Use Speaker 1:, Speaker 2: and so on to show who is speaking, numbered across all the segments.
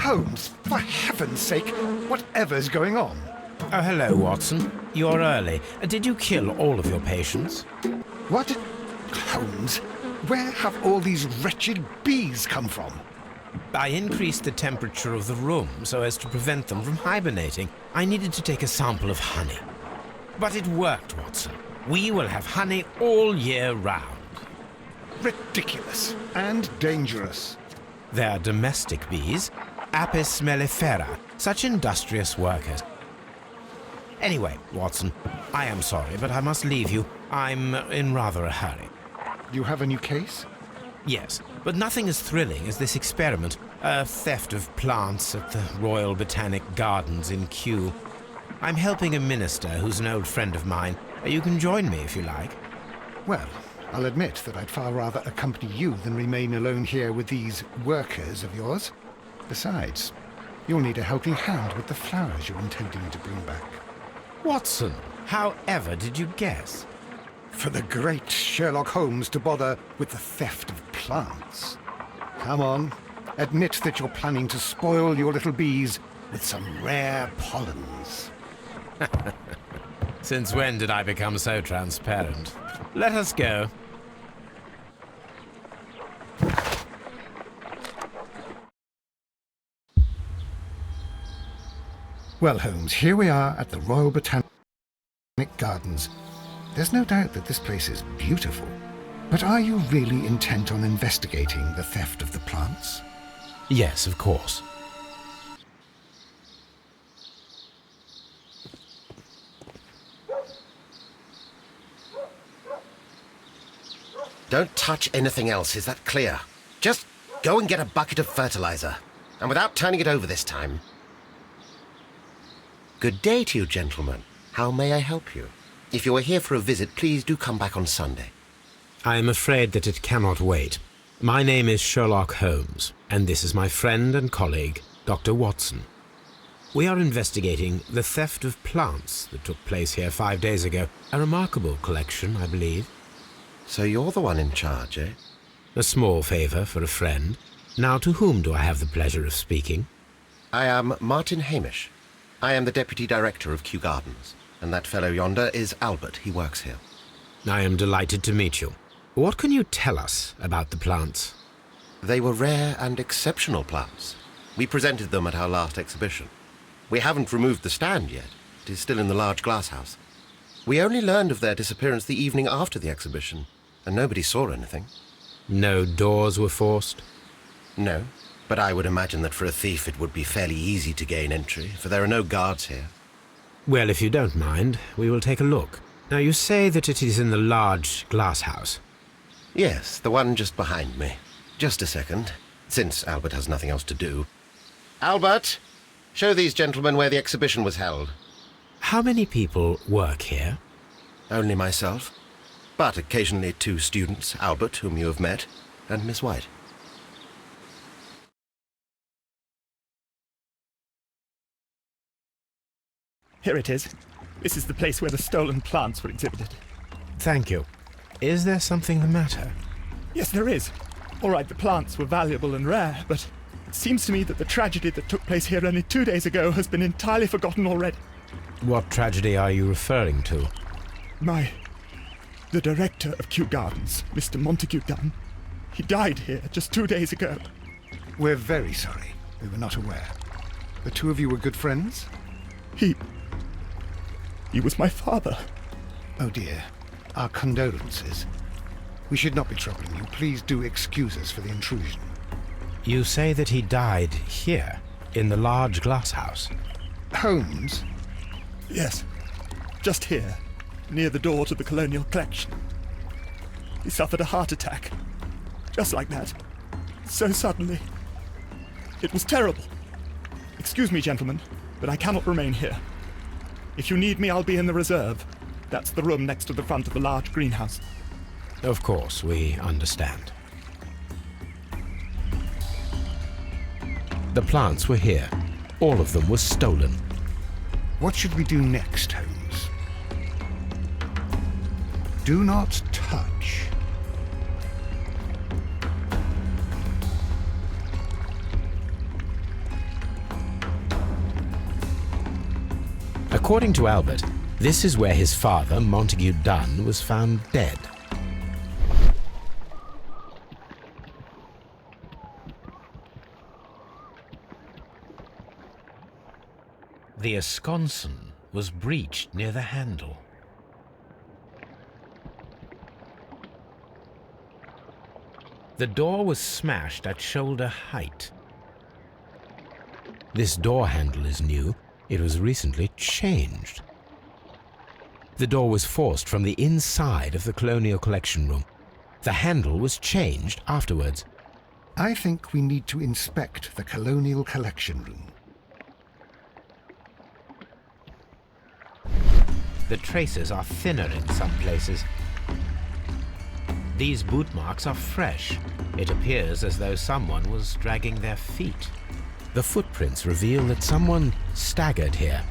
Speaker 1: Holmes, for heaven's sake, whatever's going on?
Speaker 2: Oh, hello, Watson. You're early. Did you kill all of your patients?
Speaker 1: What? Holmes, where have all these wretched bees come from?
Speaker 2: I increased the temperature of the room so as to prevent them from hibernating. I needed to take a sample of honey. But it worked, Watson. We will have honey all year round.
Speaker 1: Ridiculous and dangerous.
Speaker 2: They're domestic bees, Apis mellifera, such industrious workers. Anyway, Watson, I am sorry, but I must leave you. I'm in rather a hurry.
Speaker 1: You have a new case?
Speaker 2: Yes, but nothing as thrilling as this experiment. A theft of plants at the Royal Botanic Gardens in Kew. I'm helping a minister who's an old friend of mine. You can join me if you like.
Speaker 1: Well, I'll admit that I'd far rather accompany you than remain alone here with these workers of yours. Besides, you'll need a helping hand with the flowers you're intending to bring back.
Speaker 2: Watson, however did you guess?
Speaker 1: For the great Sherlock Holmes to bother with the theft of plants. Come on, admit that you're planning to spoil your little bees with some rare pollens.
Speaker 2: Since when did I become so transparent? Let us go.
Speaker 1: Well, Holmes, here we are at the Royal Botanic Gardens. There's no doubt that this place is beautiful. But are you really intent on investigating the theft of the plants?
Speaker 2: Yes, of course.
Speaker 3: Don't touch anything else, is that clear? Just go and get a bucket of fertilizer. And without turning it over this time. Good day to you, gentlemen. How may I help you? If you are here for a visit, please do come back on Sunday.
Speaker 2: I am afraid that it cannot wait. My name is Sherlock Holmes, and this is my friend and colleague, Dr. Watson. We are investigating the theft of plants that took place here 5 days ago. A remarkable collection, I believe.
Speaker 3: So you're the one in charge, eh?
Speaker 2: A small favour for a friend. Now, to whom do I have the pleasure of speaking?
Speaker 3: I am Martin Hamish. I am the Deputy Director of Kew Gardens, and that fellow yonder is Albert. He works here.
Speaker 2: I am delighted to meet you. What can you tell us about the plants?
Speaker 3: They were rare and exceptional plants. We presented them at our last exhibition. We haven't removed the stand yet. It is still in the large glass house. We only learned of their disappearance the evening after the exhibition, and nobody saw anything.
Speaker 2: No doors were forced?
Speaker 3: No, but I would imagine that for a thief it would be fairly easy to gain entry, for there are no guards here.
Speaker 2: Well, if you don't mind, we will take a look. Now, you say that it is in the large glass house.
Speaker 3: Yes, the one just behind me. Just a second, since Albert has nothing else to do. Albert, show these gentlemen where the exhibition was held.
Speaker 2: How many people work here?
Speaker 3: Only myself, but occasionally 2 students, Albert, whom you have met, and Miss White.
Speaker 4: Here it is. This is the place where the stolen plants were exhibited.
Speaker 2: Thank you. Is there something the matter?
Speaker 4: Yes, there is. All right, the plants were valuable and rare, but it seems to me that the tragedy that took place here only 2 days ago has been entirely forgotten already.
Speaker 2: What tragedy are you referring to?
Speaker 4: The director of Kew Gardens, Mr. Montague Dunn, he died here just 2 days ago.
Speaker 1: We're very sorry. We were not aware. The two of you were good friends?
Speaker 4: He was my father.
Speaker 1: Oh dear. Our condolences. We should not be troubling you. Please do excuse us for the intrusion.
Speaker 2: You say that he died here, in the large glass house?
Speaker 1: Holmes?
Speaker 4: Yes, just here, near the door to the colonial collection. He suffered a heart attack, just like that, so suddenly. It was terrible. Excuse me, gentlemen, but I cannot remain here. If you need me, I'll be in the reserve. That's the room next to the front of the large greenhouse.
Speaker 2: Of course, we understand. The plants were here. All of them were stolen.
Speaker 1: What should we do next, Holmes? Do not touch.
Speaker 2: According to Albert, this is where his father, Montague Dunn, was found dead. The esconsson was breached near the handle. The door was smashed at shoulder height. This door handle is new. It was recently changed. The door was forced from the inside of the Colonial Collection Room. The handle was changed afterwards.
Speaker 1: I think we need to inspect the Colonial Collection Room.
Speaker 2: The traces are thinner in some places. These boot marks are fresh. It appears as though someone was dragging their feet. The footprints reveal that someone staggered here.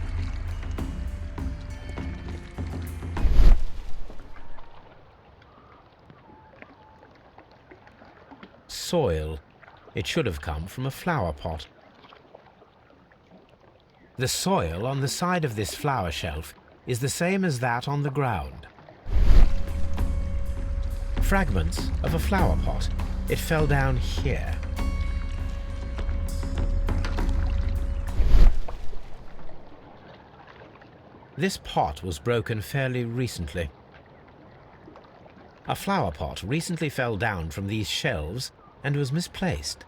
Speaker 2: Soil. It should have come from a flower pot. The soil on the side of this flower shelf is the same as that on the ground. Fragments of a flower pot. It fell down here. This pot was broken fairly recently. A flower pot recently fell down from these shelves and was misplaced.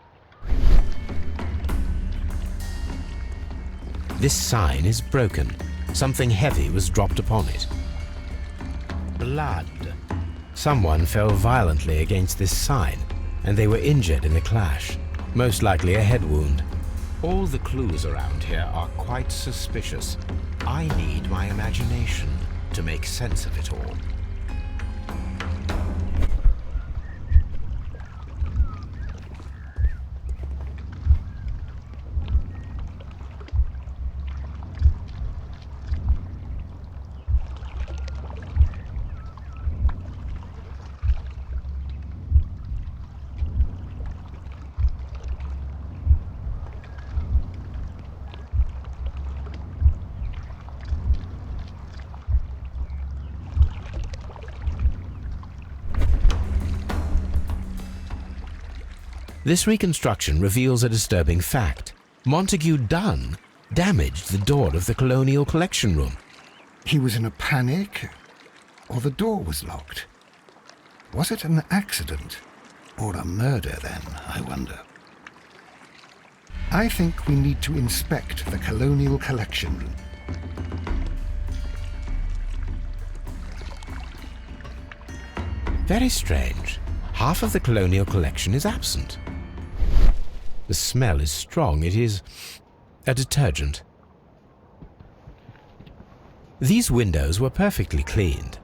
Speaker 2: This sign is broken. Something heavy was dropped upon it. Blood. Someone fell violently against this sign, and they were injured in the clash, most likely a head wound. All the clues around here are quite suspicious. I need my imagination to make sense of it all. This reconstruction reveals a disturbing fact. Montague Dunn damaged the door of the Colonial Collection Room.
Speaker 1: He was in a panic, or the door was locked. Was it an accident, or a murder then, I wonder? I think we need to inspect the Colonial Collection Room.
Speaker 2: Very strange. Half of the Colonial Collection is absent. The smell is strong. It is a detergent. These windows were perfectly cleaned.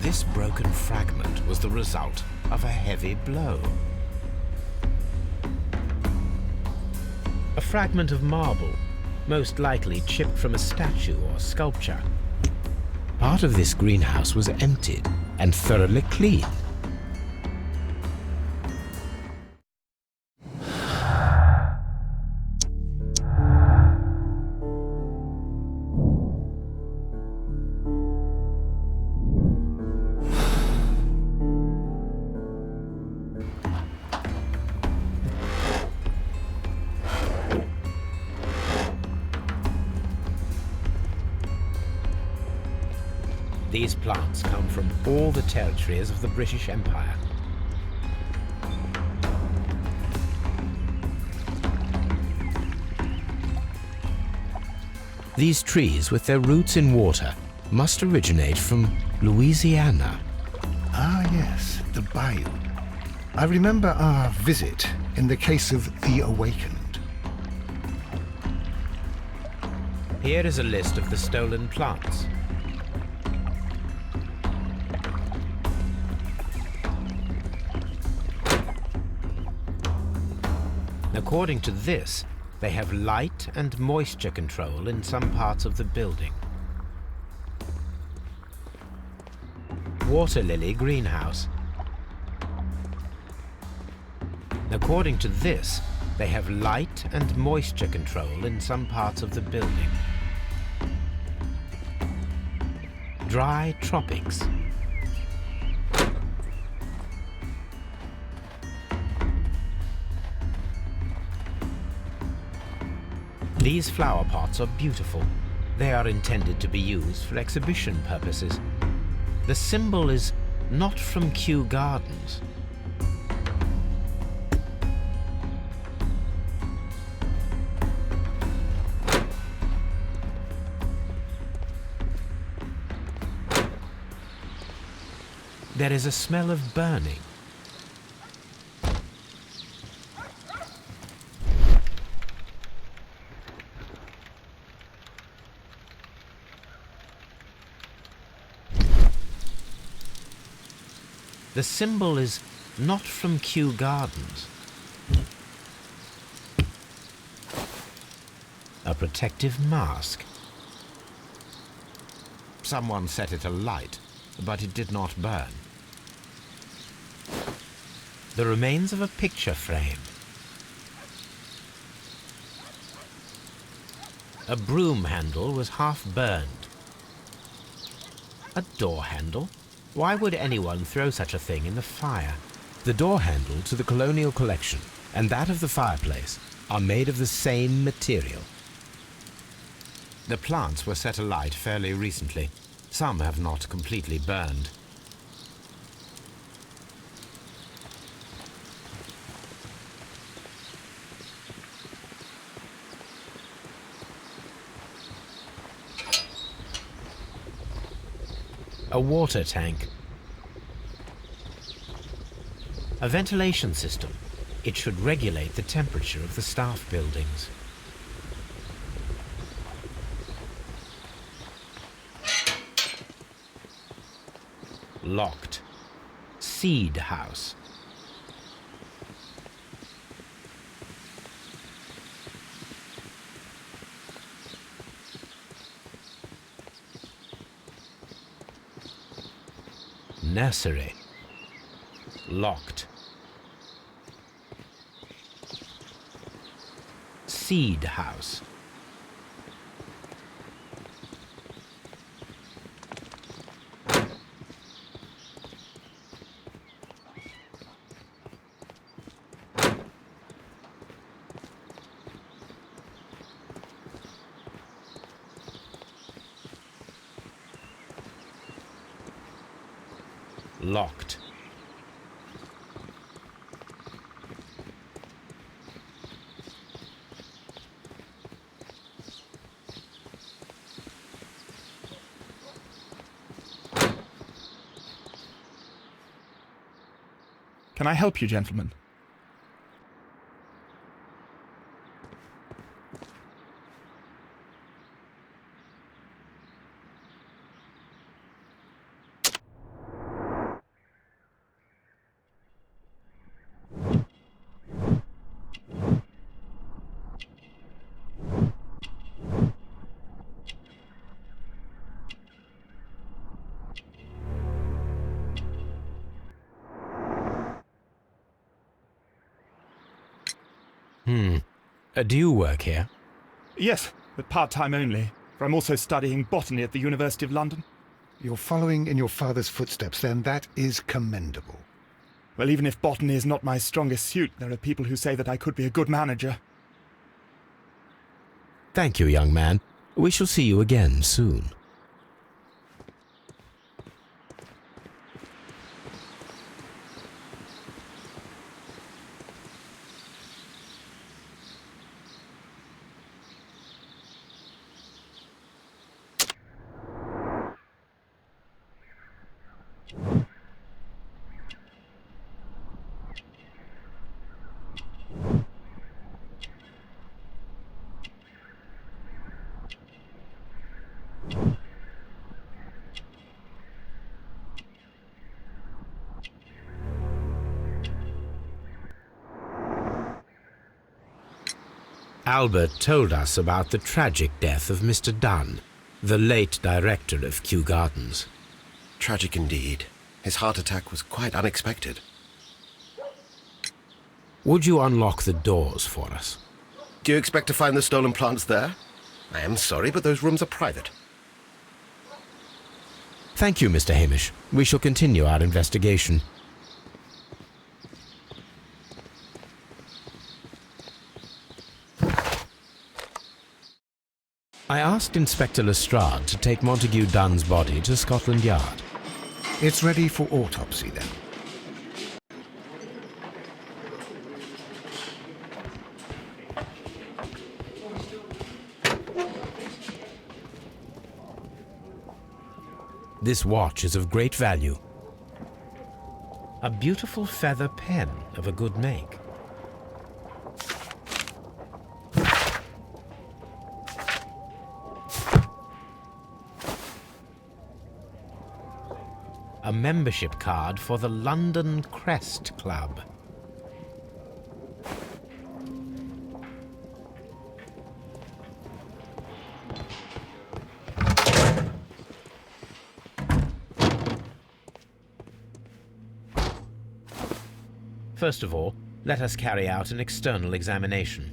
Speaker 2: This broken fragment was the result of a heavy blow. A fragment of marble, most likely chipped from a statue or sculpture. Part of this greenhouse was emptied and thoroughly cleaned. These plants come from all the territories of the British Empire. These trees, with their roots in water, must originate from Louisiana.
Speaker 1: Ah, yes, the bayou. I remember our visit in the case of the Awakened.
Speaker 2: Here is a list of the stolen plants. According to this, they have light and moisture control in some parts of the building. Water lily greenhouse. According to this, They have light and moisture control in some parts of the building. Dry tropics. These flower pots are beautiful. They are intended to be used for exhibition purposes. The symbol is not from Kew Gardens. There is a smell of burning. The symbol is not from Kew Gardens. A protective mask. Someone set it alight, but it did not burn. The remains of a picture frame. A broom handle was half burned. A door handle? Why would anyone throw such a thing in the fire? The door handle to the colonial collection and that of the fireplace are made of the same material. The plants were set alight fairly recently. Some have not completely burned. A water tank. A ventilation system. It should regulate the temperature of the staff buildings. Locked. Seed house. Nursery. Locked. Seed house. Locked.
Speaker 4: Can I help you, gentlemen?
Speaker 2: Do you work here?
Speaker 4: Yes, but part-time only, for I'm also studying botany at the University of London.
Speaker 1: You're following in your father's footsteps, then. That is commendable.
Speaker 4: Well, even if botany is not my strongest suit, there are people who say that I could be a good manager.
Speaker 2: Thank you, young man. We shall see you again soon. Albert told us about the tragic death of Mr. Dunn, the late director of Kew Gardens.
Speaker 3: Tragic indeed. His heart attack was quite unexpected.
Speaker 2: Would you unlock the doors for us?
Speaker 3: Do you expect to find the stolen plants there? I am sorry, but those rooms are private.
Speaker 2: Thank you, Mr. Hamish. We shall continue our investigation. I asked Inspector Lestrade to take Montague Dunn's body to Scotland Yard.
Speaker 1: It's ready for autopsy, then.
Speaker 2: This watch is of great value. A beautiful feather pen of a good make. A membership card for the London Crest Club. First of all, let us carry out an external examination.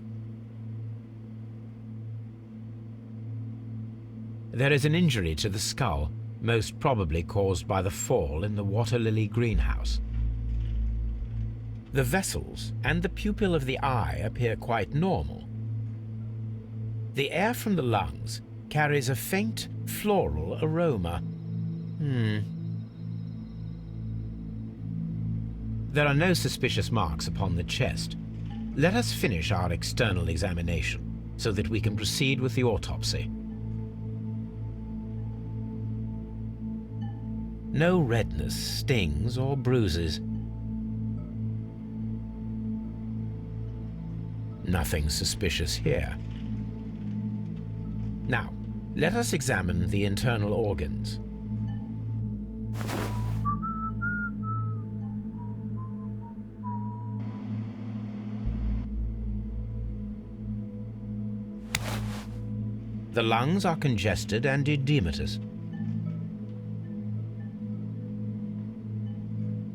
Speaker 2: There is an injury to the skull, most probably caused by the fall in the water lily greenhouse. The vessels and the pupil of the eye appear quite normal. The air from the lungs carries a faint floral aroma. There are no suspicious marks upon the chest. Let us finish our external examination so that we can proceed with the autopsy. No redness, stings, or bruises. Nothing suspicious here. Now, let us examine the internal organs. The lungs are congested and edematous.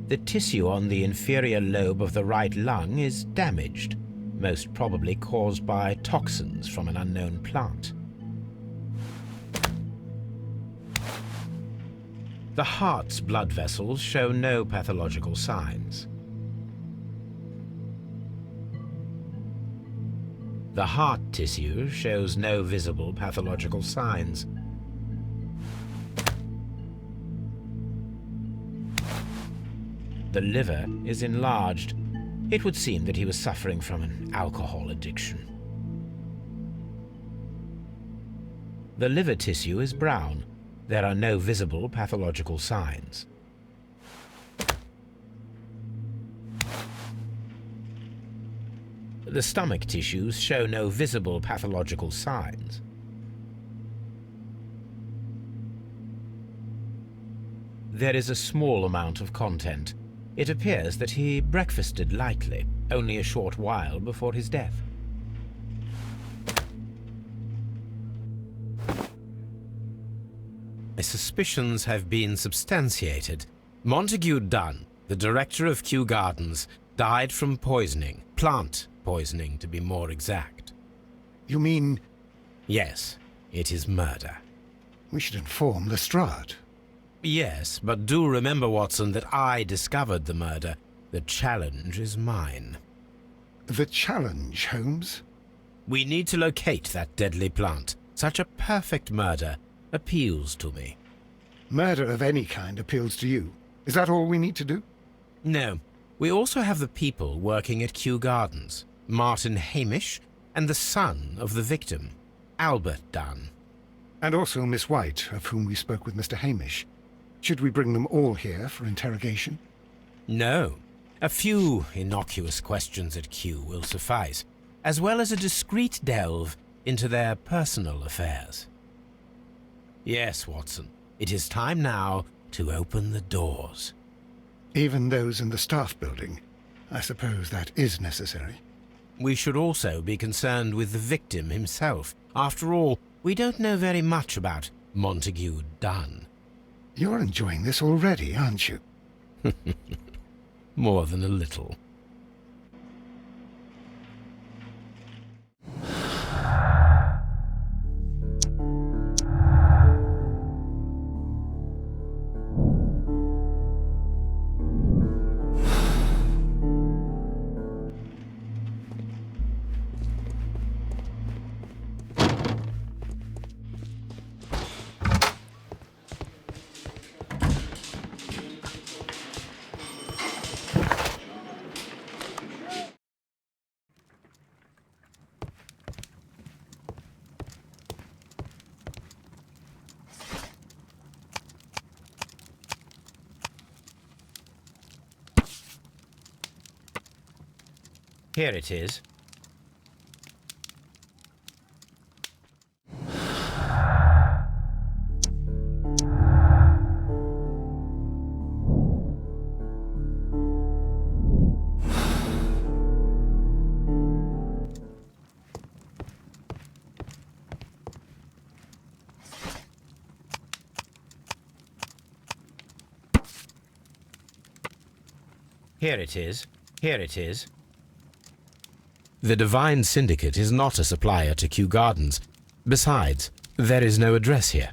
Speaker 2: The tissue on the inferior lobe of the right lung is damaged, most probably caused by toxins from an unknown plant. The heart's blood vessels show no pathological signs. The heart tissue shows no visible pathological signs. The liver is enlarged. It would seem that he was suffering from an alcohol addiction. The liver tissue is brown. There are no visible pathological signs. The stomach tissues show no visible pathological signs. There is a small amount of content. It appears that he breakfasted lightly, only a short while before his death. My suspicions have been substantiated. Montague Dunn, the director of Kew Gardens, died from poisoning. Plant poisoning, to be more exact.
Speaker 1: You mean...
Speaker 2: Yes, it is murder.
Speaker 1: We should inform Lestrade.
Speaker 2: Yes, but do remember, Watson, that I discovered the murder. The challenge is mine.
Speaker 1: The challenge, Holmes?
Speaker 2: We need to locate that deadly plant. Such a perfect murder appeals to me.
Speaker 1: Murder of any kind appeals to you. Is that all we need to do?
Speaker 2: No. We also have the people working at Kew Gardens. Martin Hamish and the son of the victim, Albert Dunn.
Speaker 1: And also Miss White, of whom we spoke with Mr. Hamish. Should we bring them all here for interrogation?
Speaker 2: No. A few innocuous questions at Kew will suffice, as well as a discreet delve into their personal affairs. Yes, Watson, it is time now to open the doors.
Speaker 1: Even those in the staff building? I suppose that is necessary.
Speaker 2: We should also be concerned with the victim himself. After all, we don't know very much about Montague Dunn.
Speaker 1: You're enjoying this already, aren't you?
Speaker 2: More than a little. Here it is. Here it is. Here it is. The Divine Syndicate is not a supplier to Kew Gardens. Besides, there is no address here.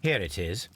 Speaker 2: Here it is.